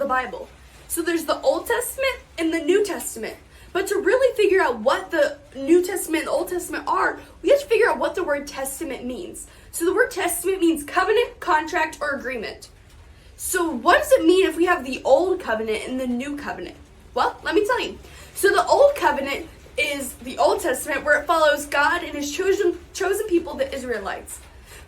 Bible. So there's the Old Testament and the New Testament. But to really figure out what the New Testament and the Old Testament are, we have to figure out what the word testament means. So the word testament means covenant, contract, or agreement. So what does it mean if we have the Old Covenant and the New Covenant? Well, let me tell you. So the Old Covenant is the Old Testament, where it follows God and his chosen people, the Israelites.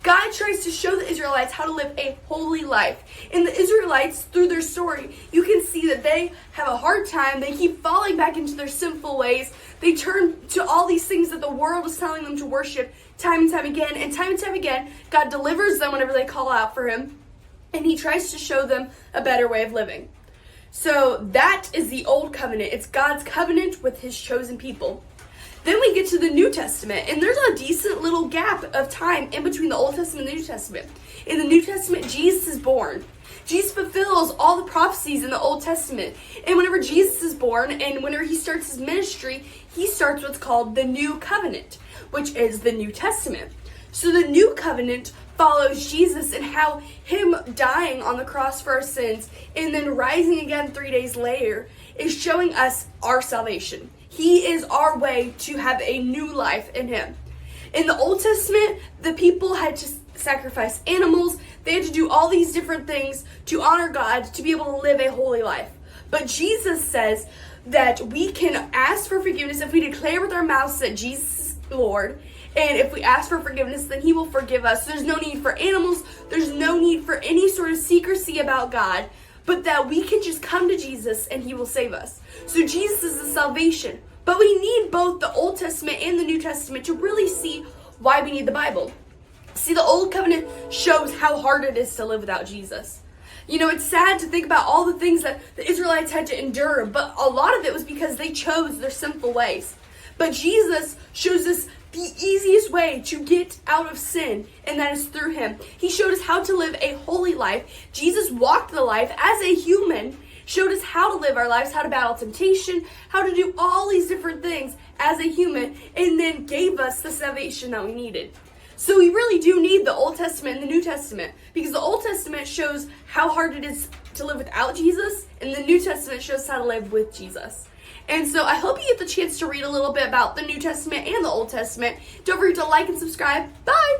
God tries to show the Israelites how to live a holy life. And the Israelites, through their story, you can see that they have a hard time. They keep falling back into their sinful ways. They turn to all these things that the world is telling them to worship time and time again. And time again, God delivers them whenever they call out for him. And he tries to show them a better way of living. So that is the Old Covenant. It's God's covenant with his chosen people. Then we get to the New Testament, and there's a decent little gap of time in between the Old Testament and the New Testament. In the New Testament, Jesus is born. Jesus fulfills all the prophecies in the Old Testament. And whenever Jesus is born and whenever he starts his ministry, he starts what's called the New Covenant, which is the New Testament. So the New Covenant follows Jesus and how him dying on the cross for our sins and then rising again 3 days later is showing us our salvation. He is our way to have a new life in him. In the Old Testament, the people had to sacrifice animals. They had to do all these different things to honor God, to be able to live a holy life. But Jesus says that we can ask for forgiveness if we declare with our mouths that Jesus is Lord. And if we ask for forgiveness, then he will forgive us. There's no need for animals. There's no need for any sort of secrecy about God. But that we can just come to Jesus and he will save us. So Jesus is the salvation. But we need both the Old Testament and the New Testament to really see why we need the Bible. See, the Old Covenant shows how hard it is to live without Jesus. You know, it's sad to think about all the things that the Israelites had to endure, but a lot of it was because they chose their sinful ways. But Jesus shows us the easiest way to get out of sin, and that is through him. He showed us how to live a holy life. Jesus walked the life as a human, showed us how to live our lives, how to battle temptation, how to do all these different things as a human, and then gave us the salvation that we needed. So we really do need the Old Testament and the New Testament, because the Old Testament shows how hard it is to live without Jesus, and the New Testament shows how to live with Jesus. And so I hope you get the chance to read a little bit about the New Testament and the Old Testament. Don't forget to like and subscribe. Bye!